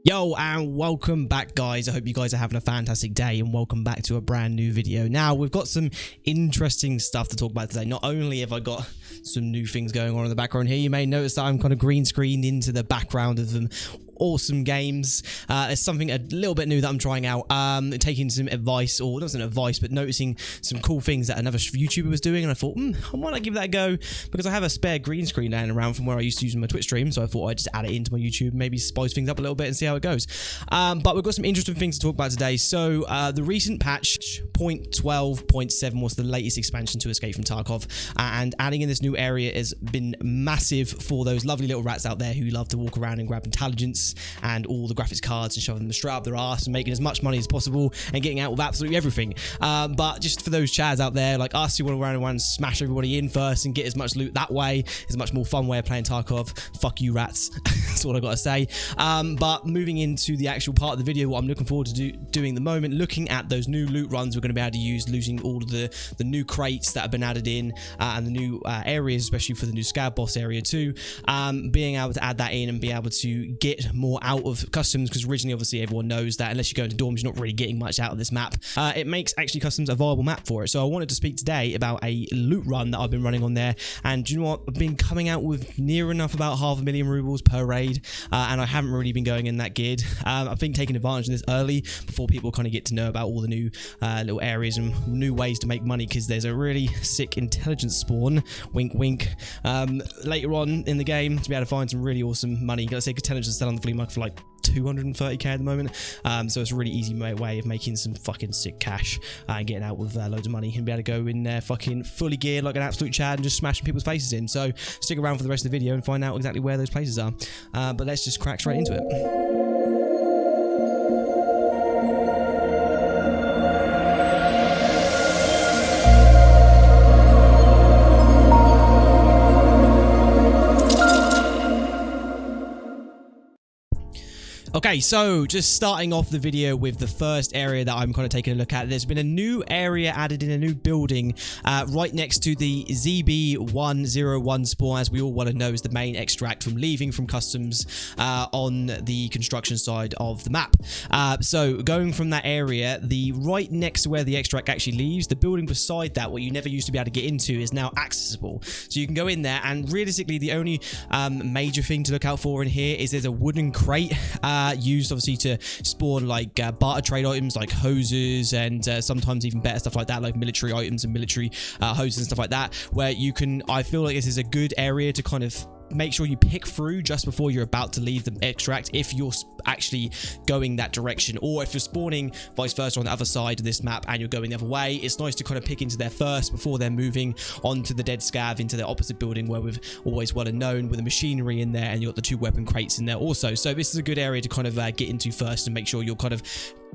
Yo, and welcome back, guys. I hope you guys are having a fantastic day, and welcome back to a brand new video. Now, we've got some interesting stuff to talk about today. Not only have I got some new things going on in the background here, you may notice that I'm kind of green screened into the background of them awesome games. It's something a little bit new that I'm trying out, taking some advice, or not some advice, but noticing some cool things that another YouTuber was doing, and I thought, I might not give that a go, because I have a spare green screen laying around from where I used to use my Twitch stream, so I thought I'd just add it into my YouTube, maybe spice things up a little bit and see how it goes. But we've got some interesting things to talk about today. So the recent patch 0.12.7 was the latest expansion to Escape from Tarkov, and adding in this new area has been massive for those lovely little rats out there who love to walk around and grab intelligence and all the graphics cards and shoving them straight up their ass and making as much money as possible and getting out with absolutely everything. But just for those chads out there like us who want to run around and smash everybody in first and get as much loot that way, it's a much more fun way of playing Tarkov. Fuck you, rats. That's all I gotta say. But moving into the actual part of the video, what I'm looking forward to doing at the moment, looking at those new loot runs we're going to be able to use, losing all of the new crates that have been added in, and the new areas, especially for the new scab boss area too, being able to add that in and be able to get more out of customs, because originally obviously everyone knows that unless you go into dorms you're not really getting much out of this map. It makes actually customs a viable map for it. So I wanted to speak today about a loot run that I've been running on there, and do you know what, I've been coming out with near enough about 500,000 rubles per raid, and I haven't really been going in that geared. I've been taking advantage of this early before people kind of get to know about all the new little areas and new ways to make money, because there's a really sick intelligence spawn, wink wink, later on in the game to be able to find some really awesome money. You gotta say intelligence is still on the flea market for like 230k at the moment, so it's a really easy way of making some fucking sick cash and getting out with loads of money and be able to go in there fucking fully geared like an absolute chad and just smashing people's faces in. So stick around for the rest of the video and find out exactly where those places are, but let's just crack straight into it. Okay, so just starting off the video with the first area that I'm kind of taking a look at. There's been a new area added in a new building right next to the ZB101 spawn, as we all want to know is the main extract from leaving from customs on the construction side of the map. So going from that area, the right next to where the extract actually leaves, the building beside that, what you never used to be able to get into, is now accessible. So you can go in there, and realistically the only major thing to look out for in here is there's a wooden crate used obviously to spawn like barter trade items like hoses and sometimes even better stuff like that, like military items and military hoses and stuff like that, where you can, I feel like this is a good area to kind of make sure you pick through just before you're about to leave the extract, if you're actually going that direction, or if you're spawning vice versa on the other side of this map and you're going the other way. It's nice to kind of pick into there first before they're moving onto the dead scav into the opposite building, where we've always well and known with the machinery in there, and you've got the 2 weapon crates in there also. So this is a good area to kind of get into first and make sure you're kind of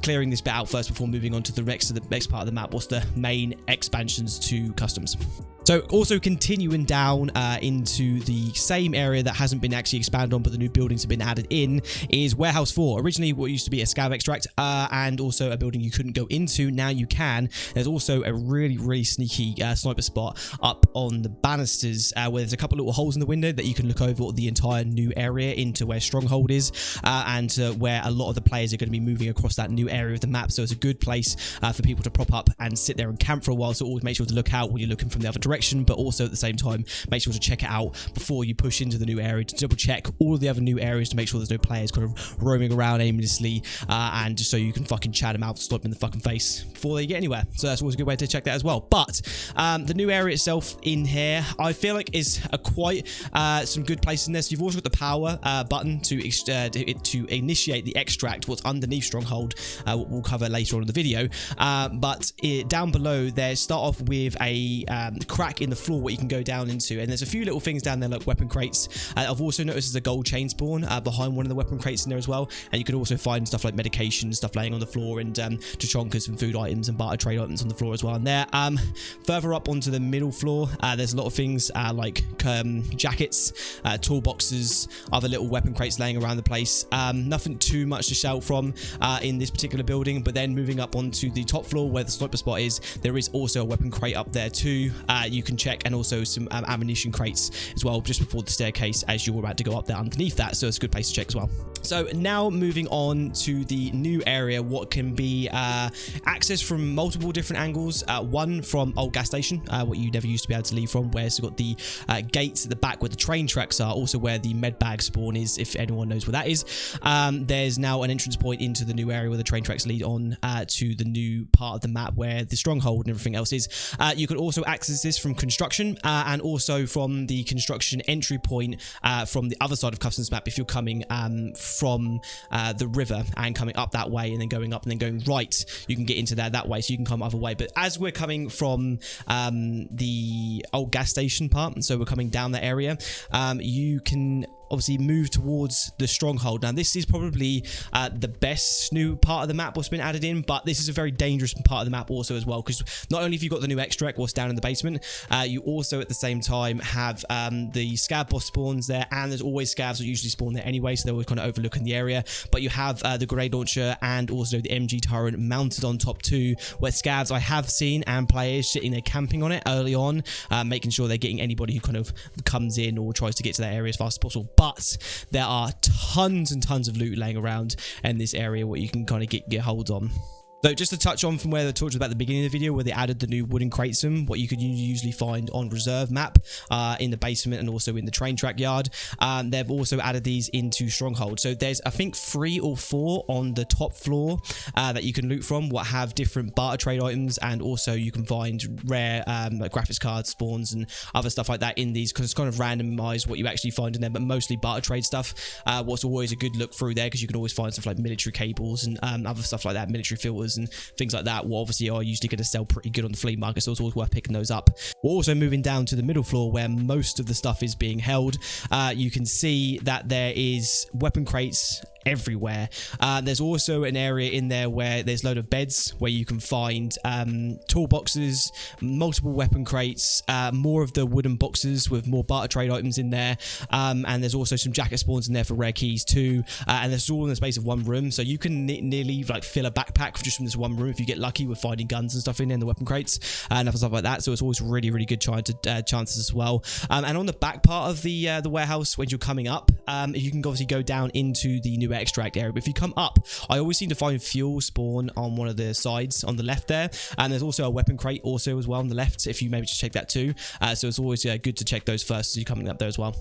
clearing this bit out first before moving on to the next part of the map. What's the main expansions to customs? So also continuing down into the same area that hasn't been actually expanded on, but the new buildings have been added in, is Warehouse 4. Originally what used to be a scav extract and also a building you couldn't go into, now you can. There's also a really sneaky sniper spot up on the banisters where there's a couple little holes in the window that you can look over the entire new area into where Stronghold is, and where a lot of the players are going to be moving across that new area of the map. So it's a good place for people to prop up and sit there and camp for a while. So always make sure to look out when you're looking from the other direction, but also at the same time make sure to check it out before you push into the new area, to double check all of the other new areas to make sure there's no players kind of roaming around aimlessly, and just so you can fucking chat them out, slap them in the fucking face before they get anywhere. So that's always a good way to check that as well. But the new area itself in here, I feel like is quite some good place in this. You've also got the power button to initiate the extract, what's underneath Stronghold, what we'll cover later on in the video. But down below there, start off with a crack in the floor what you can go down into, and there's a few little things down there like weapon crates. I've also noticed there's a gold chain spawn behind one of the weapon crates in there as well, and you can also find stuff like medication, stuff laying on the floor, and chonkas and food items and barter trade items on the floor as well. And there, further up onto the middle floor, there's a lot of things like jackets, toolboxes, other little weapon crates laying around the place. Nothing too much to shout from in this particular building. But then moving up onto the top floor where the sniper spot is, there is also a weapon crate up there too, you can check, and also some ammunition crates as well just before the staircase as you're about to go up there underneath that. So it's a good place to check as well. So now moving on to the new area, what can be accessed from multiple different angles. One from old gas station, what you never used to be able to leave from, where it's got the gates at the back where the train tracks are, also where the med bag spawn is, if anyone knows where that is. There's now an entrance point into the new area where the train tracks lead on to the new part of the map where the stronghold and everything else is. You can also access this from construction and also from the construction entry point from the other side of customs map if you're coming from the river and coming up that way and then going up and then going right, you can get into there that way, so you can come other way. But as we're coming from the old gas station part, so we're coming down that area, you can obviously move towards the stronghold. Now this is probably the best new part of the map what's been added in, but this is a very dangerous part of the map also as well, because not only have you got the new extract what's down in the basement, you also at the same time have the scav boss spawns there, and there's always scavs that usually spawn there anyway, so they're always kind of overlooking the area. But you have the grenade launcher and also the MG turret mounted on top too, where scavs I have seen and players sitting there camping on it early on, making sure they're getting anybody who kind of comes in or tries to get to that area as fast as possible. But there are tons and tons of loot laying around in this area what you can kind of get hold on. So just to touch on from where they talked about at the beginning of the video, where they added the new wooden crates, what you could usually find on reserve map in the basement and also in the train track yard. They've also added these into Stronghold. So there's, I think, 3 or 4 on the top floor that you can loot from, what have different barter trade items, and also you can find rare like graphics cards, spawns, and other stuff like that in these, because it's kind of randomized what you actually find in there, but mostly barter trade stuff. What's always a good look through there, because you can always find stuff like military cables and other stuff like that, military filters and things like that, what obviously are usually going to sell pretty good on the flea market, so it's always worth picking those up. We're also moving down to the middle floor where most of the stuff is being held. You can see that there is weapon crates everywhere. There's also an area in there where there's a load of beds where you can find toolboxes, multiple weapon crates, more of the wooden boxes with more barter trade items in there, and there's also some jacket spawns in there for rare keys too, and this is all in the space of one room, so you can nearly like fill a backpack just from this one room if you get lucky with finding guns and stuff in there in the weapon crates and other stuff like that. So it's always really, really good chances as well. And on the back part of the warehouse, when you're coming up, you can obviously go down into the new extract area, but if you come up, I always seem to find fuel spawn on one of the sides on the left there, and there's also a weapon crate also as well on the left, if you maybe just check that too. So it's always good to check those first as you're coming up there as well.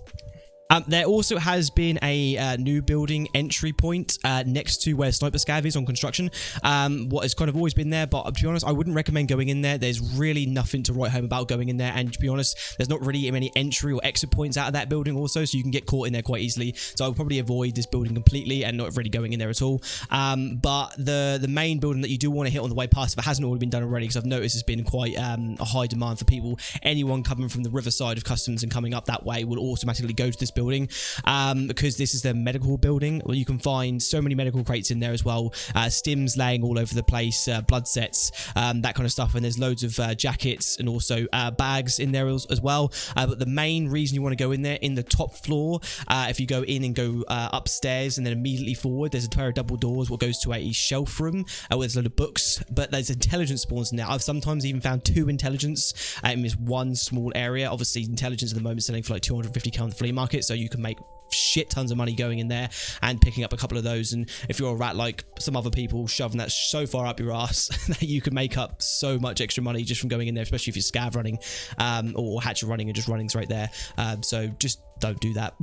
There also has been a new building entry point next to where Sniper Scav is on construction. What has kind of always been there, but to be honest, I wouldn't recommend going in there. There's really nothing to write home about going in there, and to be honest, there's not really many entry or exit points out of that building also, so you can get caught in there quite easily. So I would probably avoid this building completely and not really going in there at all. But the main building that you do want to hit on the way past, if it hasn't already been done already, because I've noticed it's been quite a high demand for people. Anyone coming from the riverside of customs and coming up that way will automatically go to this building, because this is the medical building where you can find so many medical crates in there as well, stims laying all over the place, blood sets, that kind of stuff, and there's loads of jackets and also bags in there as well. But the main reason you want to go in there, in the top floor, if you go in and go upstairs and then immediately forward, there's a pair of double doors what goes to a shelf room where there's a load of books, but there's intelligence spawns in there. I've sometimes even found 2 intelligence in this one small area. Obviously intelligence at the moment is selling for like 250k on the flea market, so you can make shit tons of money going in there and picking up a couple of those. And if you're a rat like some other people, shoving that so far up your ass that you can make up so much extra money just from going in there, especially if you're scav running or hatcher running and just running's right there. So just don't do that.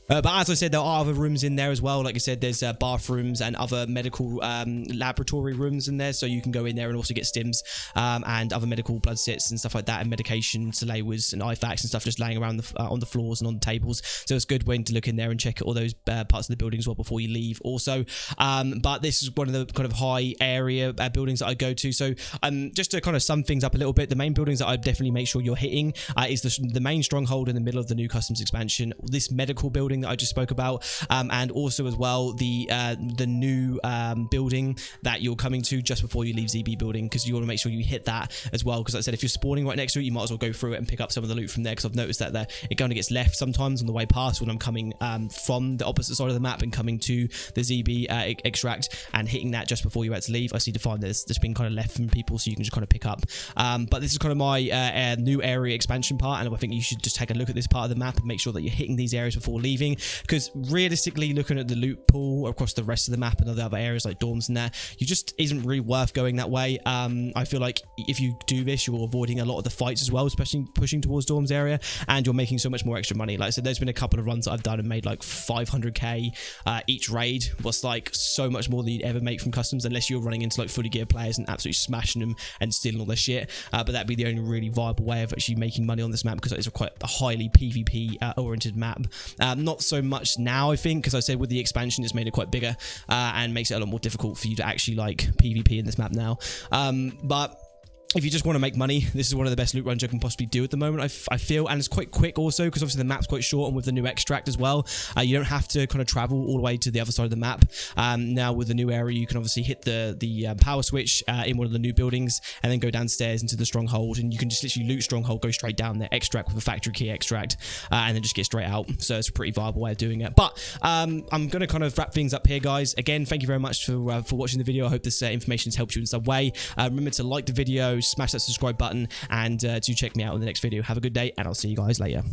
But as I said, there are other rooms in there as well. Like I said, there's bathrooms and other medical laboratory rooms in there, so you can go in there and also get stims and other medical blood sets and stuff like that, and medication, salaiwas and IFAKs and stuff just laying around on the floors and on the tables. So it's a good way to look in there and check all those parts of the building as well before you leave also. But this is one of the kind of high area buildings that I go to. So just to kind of sum things up a little bit, the main buildings that I definitely make sure you're hitting is the main stronghold in the middle of the new customs expansion, this medical building that I just spoke about, and also as well the new building that you're coming to just before you leave ZB building, because you want to make sure you hit that as well, because like I said, if you're spawning right next to it, you might as well go through it and pick up some of the loot from there, because I've noticed that it kind of gets left sometimes on the way past when I'm coming from the opposite side of the map and coming to the ZB extract and hitting that just before you had to leave. I see to find there's been kind of left from people, so you can just kind of pick up. But this is kind of my new area expansion part, and I think you should just take a look at this part of the map and make sure that you're hitting these areas before leaving. mining, because realistically, looking at the loot pool across the rest of the map and other areas like dorms and there, you just isn't really worth going that way. I feel like if you do this, you're avoiding a lot of the fights as well, especially pushing towards dorms area, and you're making so much more extra money. Like I said, there's been a couple of runs that I've done and made like 500k each raid, was like so much more than you'd ever make from customs, unless you're running into like fully geared players and absolutely smashing them and stealing all their shit. But that'd be the only really viable way of actually making money on this map, because it's quite a highly PvP oriented map. Not so much now, I think, because I said with the expansion it's made it quite bigger and makes it a lot more difficult for you to actually like PvP in this map now. But if you just want to make money, this is one of the best loot runs you can possibly do at the moment, I feel. And it's quite quick also, because obviously the map's quite short, and with the new extract as well, you don't have to kind of travel all the way to the other side of the map. Now with the new area, you can obviously hit the power switch in one of the new buildings, and then go downstairs into the Stronghold, and you can just literally loot Stronghold, go straight down there, extract with a factory key extract, and then just get straight out. So it's a pretty viable way of doing it. But I'm going to kind of wrap things up here, guys. Again, thank you very much for watching the video. I hope this information has helped you in some way. Remember to like the video, smash that subscribe button, and do check me out in the next video. Have a good day, and I'll see you guys later.